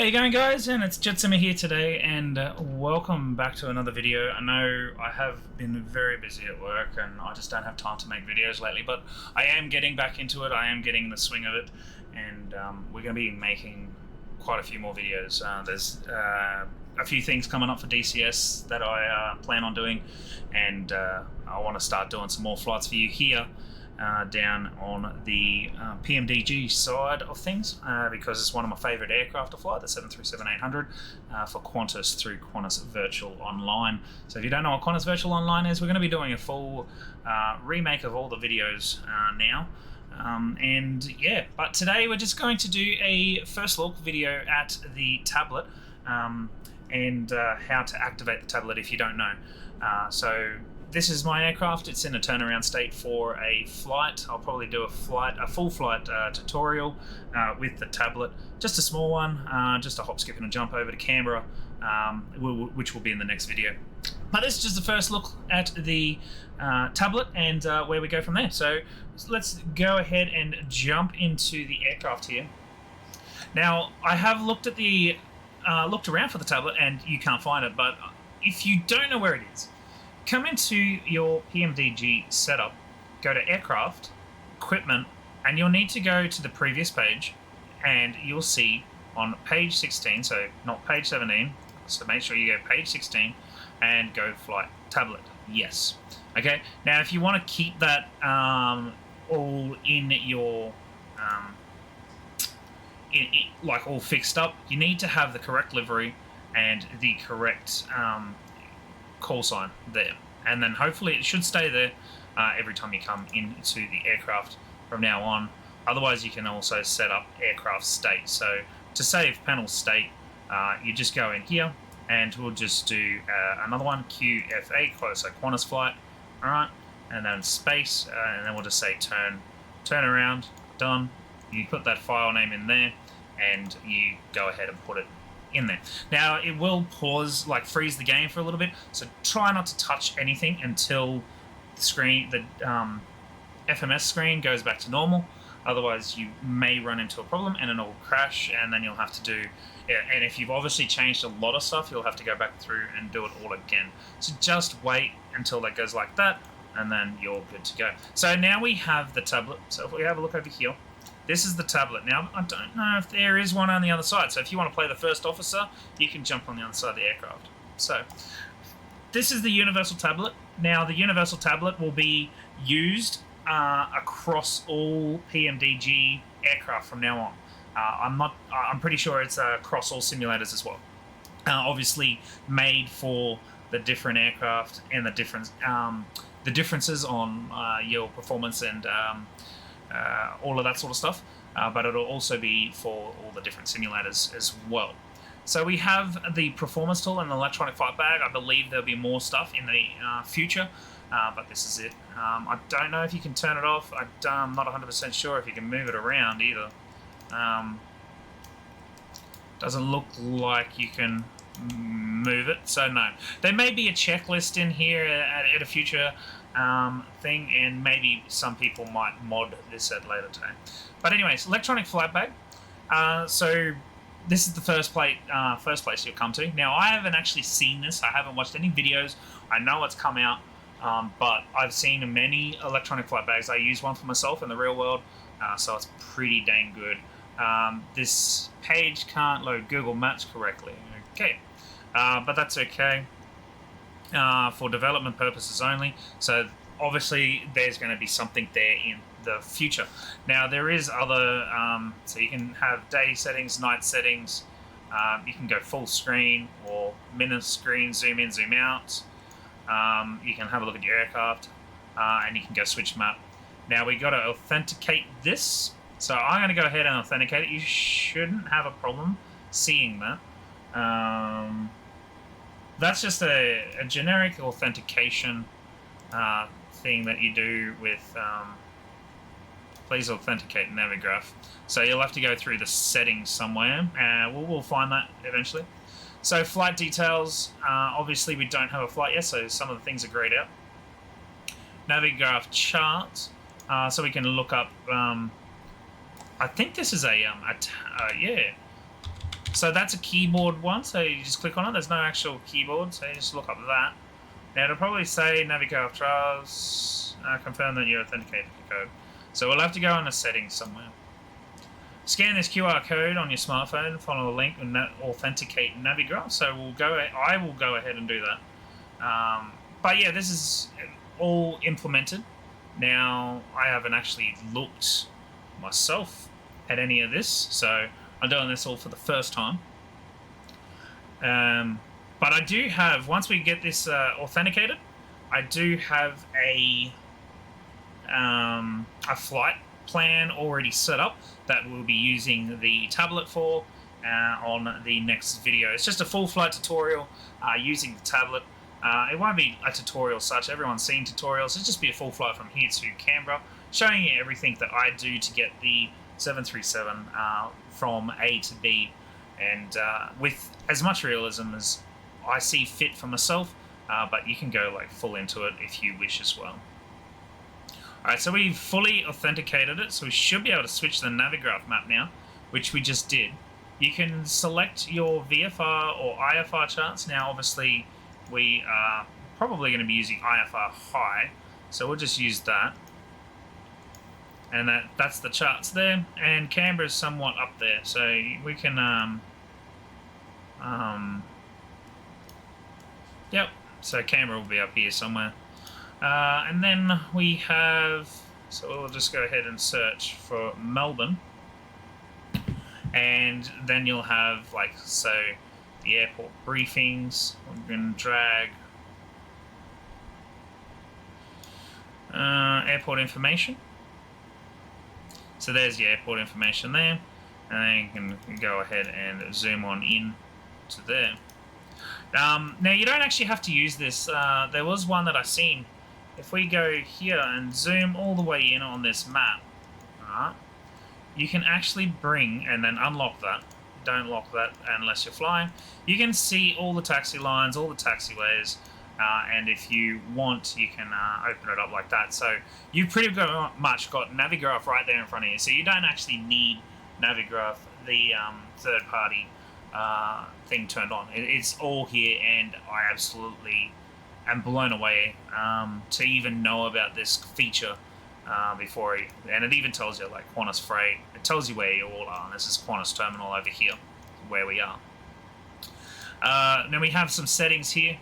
How you going, guys? And it's Jetsima here today, and welcome back to another video. I know I have been very busy at work and I just don't have time to make videos lately, but I am getting back into it. I am getting the swing of it, and we're going to be making quite a few more videos. There's a few things coming up for DCS that I plan on doing, and I want to start doing some more flights for you here down on the PMDG side of things, because it's one of my favourite aircraft to fly, the 737-800, for Qantas through Qantas Virtual Online. So if you don't know what Qantas Virtual Online is, we're going to be doing a full remake of all the videos now. And yeah, but today we're just going to do a first look video at the tablet, and how to activate the tablet if you don't know. So this is my aircraft. It's in a turnaround state for a flight. I'll probably do a full flight tutorial with the tablet. Just a small one, just a hop, skip and a jump over to Canberra, which will be in the next video. But this is just the first look at the tablet and where we go from there. So let's go ahead and jump into the aircraft here. Now, I have looked at the looked around for the tablet and you can't find it, but if you don't know where it is, come into your PMDG setup, go to Aircraft, Equipment, and you'll need to go to the previous page, and you'll see on page 16, so not page 17, so make sure you go page 16 and go Flight Tablet. Yes. Okay, now if you want to keep that all in your, like all fixed up, you need to have the correct livery and the correct call sign there, and then hopefully it should stay there every time you come into the aircraft from now on. Otherwise, you can also set up aircraft state. So to save panel state, you just go in here, and we'll just do another one, QFA, so Qantas flight, all right, and then space, and then we'll just say turn around, done. You put that file name in there, and you go ahead and put it in there. Now it will pause, like freeze the game for a little bit, so try not to touch anything until the screen, the FMS screen goes back to normal. Otherwise you may run into a problem and it'll crash, and then you'll have to do, and if you've obviously changed a lot of stuff, you'll have to go back through and do it all again. So just wait until that goes like that, and then you're good to go. So now we have the tablet. So if we have a look over here, this is the tablet. Now, I don't know if there is one on the other side. So if you want to play the first officer, you can jump on the other side of the aircraft. So this is the universal tablet. Now, the universal tablet will be used across all PMDG aircraft from now on. I'm pretty sure it's across all simulators as well. Obviously made for the different aircraft and the differences on your performance and all of that sort of stuff, but it'll also be for all the different simulators as well. So we have the performance tool and the electronic flight bag. I believe there'll be more stuff in the future, but this is it. I don't know if you can turn it off. I'm not 100% sure if you can move it around either. Doesn't look like you can move it, so no. There may be a checklist in here at a future thing, and maybe some people might mod this at a later time. But anyways, electronic flight bag. So this is the first place you'll come to. Now, I haven't actually seen this. I haven't watched any videos. I know it's come out, but I've seen many electronic flight bags. I use one for myself in the real world, so it's pretty dang good. This page can't load Google Maps correctly. Okay, but that's okay. For development purposes only. So obviously there's going to be something there in the future. Now there is other, so you can have day settings, night settings. You can go full screen or minute screen, zoom in, zoom out. You can have a look at your aircraft, and you can go switch map. Now we got to authenticate this. So I'm going to go ahead and authenticate it. You shouldn't have a problem seeing that. That's just a generic authentication thing that you do with please authenticate Navigraph. So you'll have to go through the settings somewhere, and we'll find that eventually. So flight details, obviously we don't have a flight yet, so some of the things are grayed out. Navigraph charts, so we can look up, I think this is yeah. So that's a keyboard one, so you just click on it. There's no actual keyboard, so you just look up that. Now it'll probably say navigate off trials, confirm that you're authenticated code. So we'll have to go into settings somewhere. Scan this QR code on your smartphone, follow the link, and authenticate Navigraph. So I will go ahead and do that. But yeah, this is all implemented. Now, I haven't actually looked myself at any of this, so I'm doing this all for the first time. But I do have, once we get this authenticated, I do have a flight plan already set up that we'll be using the tablet for on the next video. It's just a full flight tutorial using the tablet. It won't be a tutorial such, everyone's seen tutorials, it'll just be a full flight from here to Canberra, showing you everything that I do to get the 737 from A to B, and with as much realism as I see fit for myself, but you can go like full into it if you wish as well. Alright, so we've fully authenticated it, so we should be able to switch the Navigraph map now, which we just did. You can select your VFR or IFR charts. Now obviously we are probably going to be using IFR high, so we'll just use that. And that's the charts there, and Canberra is somewhat up there, so we can yep, so Canberra will be up here somewhere. And then we have, so we'll just go ahead and search for Melbourne, and then you'll have, like, so the airport briefings. We're going to drag airport information. So there's the airport information there, and then you can go ahead and zoom on in to there. Now you don't actually have to use this. There was one that I seen. If we go here and zoom all the way in on this map, you can actually bring and then unlock that. Don't lock that unless you're flying. You can see all the taxi lines, all the taxiways, and if you want, you can open it up like that. So you've pretty much got Navigraph right there in front of you. So you don't actually need Navigraph, the third-party thing turned on. It's all here, and I absolutely am blown away to even know about this feature before. And it even tells you, like, Qantas Freight. It tells you where you all are. And this is Qantas Terminal over here, where we are. Then we have some settings here.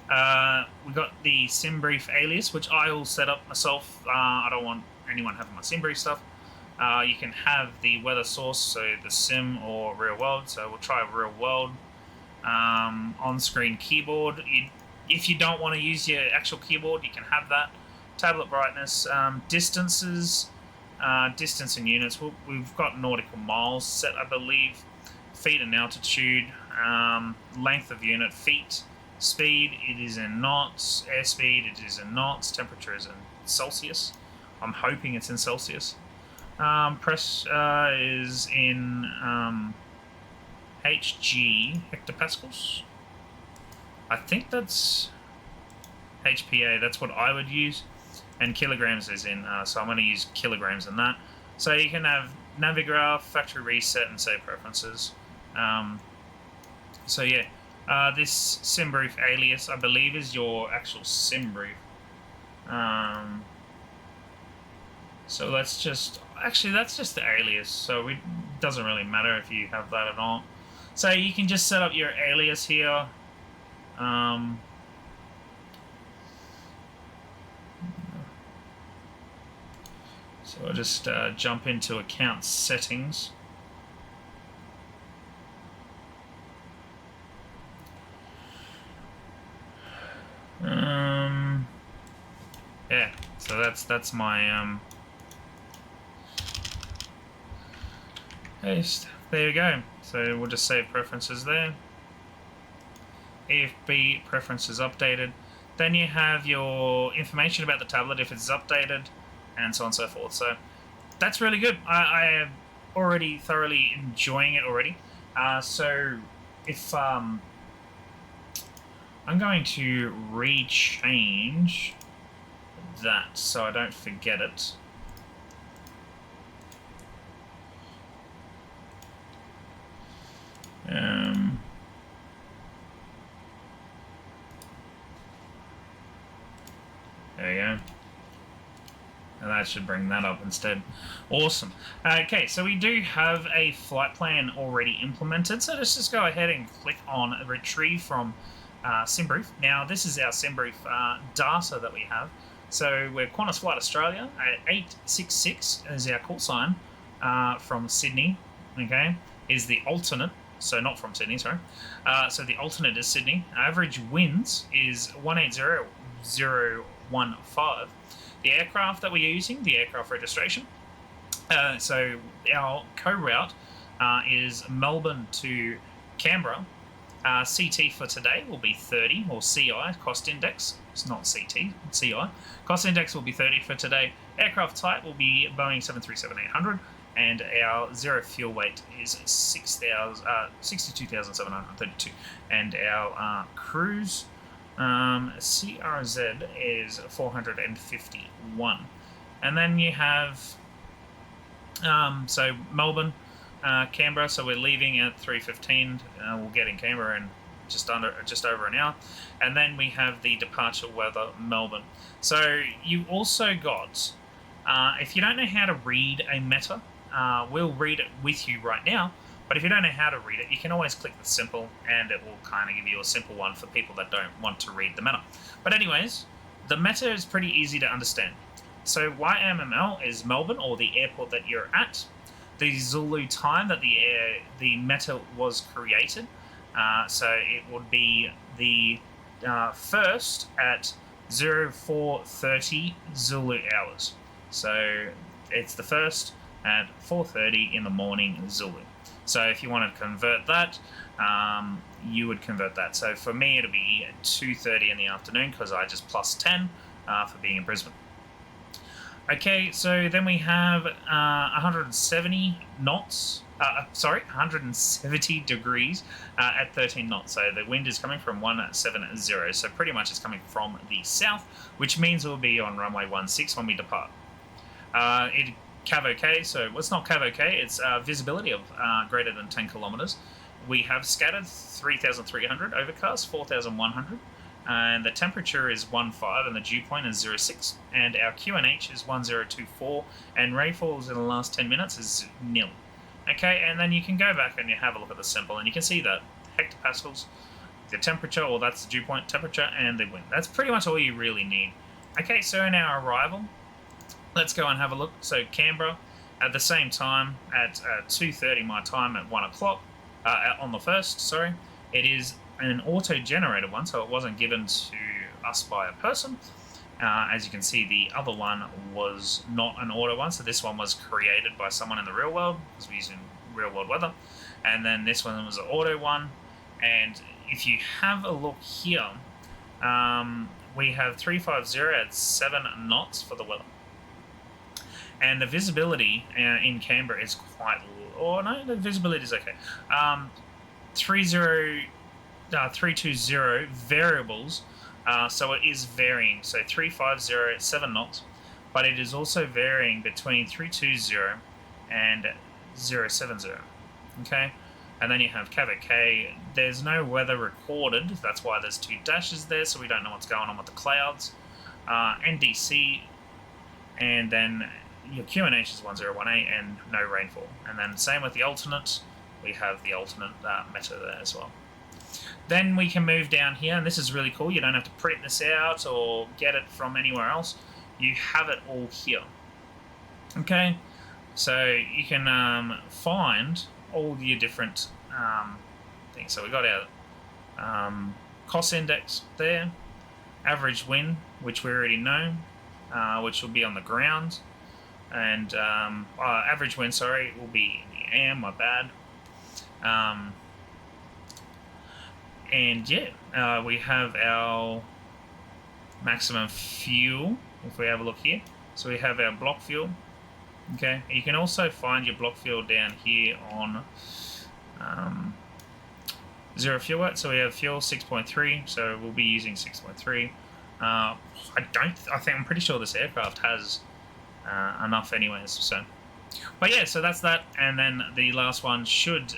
We got the SimBrief alias, which I will set up myself. I don't want anyone having my SimBrief stuff. You can have the weather source, so the sim or real world. So we'll try real world. On-screen keyboard. If you don't want to use your actual keyboard, you can have that. Tablet brightness, distances, distance in units. We've got nautical miles set, I believe. Feet and altitude, length of unit, feet. Speed, it is in knots. Airspeed, it is in knots. Temperature is in Celsius. I'm hoping it's in Celsius. Pressure is in HG, hectopascals. I think that's HPA, that's what I would use. And kilograms is in, so I'm going to use kilograms in that. So you can have Navigraph, factory reset, and save preferences. So yeah, this SimBrief alias, I believe, is your actual SimBrief. So that's just, actually that's just the alias, so it doesn't really matter if you have that or not. So you can just set up your alias here. So I'll just jump into account settings. Yeah, so that's my paste. There you go. So we'll just save preferences there. EFB preferences updated. Then you have your information about the tablet if it's updated, and so on and so forth. So that's really good. I am already thoroughly enjoying it already. So if I'm going to rechange that so I don't forget it. There we go. And that should bring that up instead. Awesome. Okay, so we do have a flight plan already implemented. So let's just go ahead and click on retrieve from SimBrief. Now, this is our SimBrief data that we have. So we're Qantas Flight Australia at 866 is our call sign from Sydney. Okay, is the alternate. So not from Sydney, sorry. So the alternate is Sydney. Average winds is 180.015. The aircraft that we're using, the aircraft registration. So our co-route is Melbourne to Canberra. CT for today will be 30, or CI, cost index. It's not CT, it's CI. Cost index will be 30 for today. Aircraft type will be Boeing 737-800. And our zero fuel weight is 62,732. And our cruise CRZ is 451. And then you have so Melbourne, Canberra. So we're leaving at 3:15. We'll get in Canberra in just over an hour. And then we have the departure weather Melbourne. So you also got if you don't know how to read a meta. We'll read it with you right now, but if you don't know how to read it, you can always click the simple, and it will kind of give you a simple one for people that don't want to read the meta. But anyways, the meta is pretty easy to understand. So YMML is Melbourne, or the airport that you're at. The Zulu time that the meta was created, so it would be the first at 0430 Zulu hours. So it's the first at 4:30 in the morning Zulu. So if you want to convert that, you would convert that. So for me, it'll be 2:30 in the afternoon because I just plus 10 for being in Brisbane. Okay, so then we have 170 knots. 170 degrees at 13 knots. So the wind is coming from 170. So pretty much it's coming from the south, which means we'll be on runway 16 when we depart. KAV-OK, so it's not KAV-OK, it's visibility of greater than 10 kilometers. We have scattered 3,300, overcast 4,100, and the temperature is 15, and the dew point is 06, and our QNH is 1024, and rainfalls in the last 10 minutes is nil. Okay, and then you can go back and you have a look at the symbol, and you can see that hectopascals, the temperature, or that's the dew point temperature, and the wind. That's pretty much all you really need. Okay, so in our arrival, let's go and have a look. So Canberra, at the same time, at 2:30 my time, at 1 o'clock, on the 1st, sorry. It is an auto-generated one, so it wasn't given to us by a person. As you can see, the other one was not an auto one, so this one was created by someone in the real world, because we're using real-world weather. And then this one was an auto one. And if you have a look here, we have 350 at 7 knots for the weather. And the visibility in Canberra is quite low. Oh, no, the visibility is okay. 320 variables, so it is varying. So 350 at 7 knots, but it is also varying between 320 and 070. Okay? And then you have KAV-OK. There's no weather recorded. That's why there's 2 dashes there, so we don't know what's going on with the clouds. NDC, and then your QNH is 1018 and no rainfall. And then same with the alternate, we have the alternate meta there as well. Then we can move down here, and this is really cool. You don't have to print this out or get it from anywhere else. You have it all here. Okay, so you can find all your different things. So we got our cost index there, average wind, which we already know, which will be on the ground. And average wind, sorry, will be in the AM, my bad. And yeah, we have our maximum fuel, if we have a look here. So we have our block fuel. Okay, you can also find your block fuel down here on zero fuel weight. So we have fuel 6.3, so we'll be using 6.3. I'm pretty sure this aircraft has enough anyways, so But yeah, so that's that, and then the last one should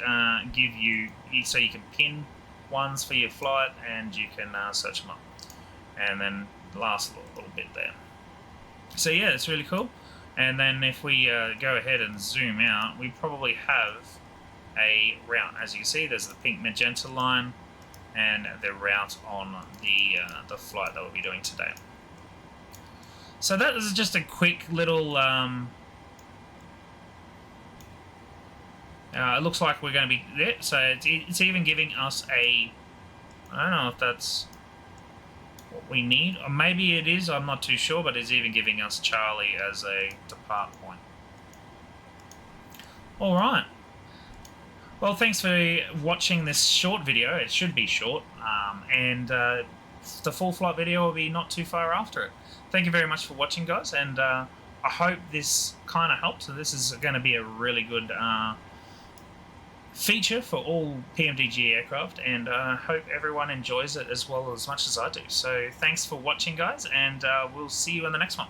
give you, so you can pin ones for your flight, and you can search them up, and then the last little bit there. So yeah, it's really cool. And then if we go ahead and zoom out, we probably have a route. As you can see, there's the pink magenta line and the route on the flight that we'll be doing today. So that is just a quick little it looks like we're going to be there. So it's even giving us a, I don't know if that's what we need, or maybe it is, I'm not too sure, but it's even giving us Charlie as a depart point. Alright. Well, thanks for watching this short video. It should be short, and the full flight video will be not too far after it. Thank you very much for watching, guys, and I hope this kind of helps. So this is going to be a really good feature for all PMDG aircraft, and I hope everyone enjoys it as much as I do. So thanks for watching, guys, and we'll see you in the next one.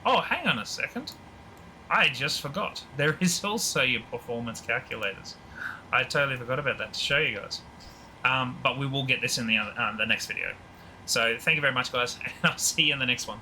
Oh, hang on a second. I just forgot. There is also your performance calculators. I totally forgot about that to show you guys. But we will get this in the next video. So thank you very much, guys, and I'll see you in the next one.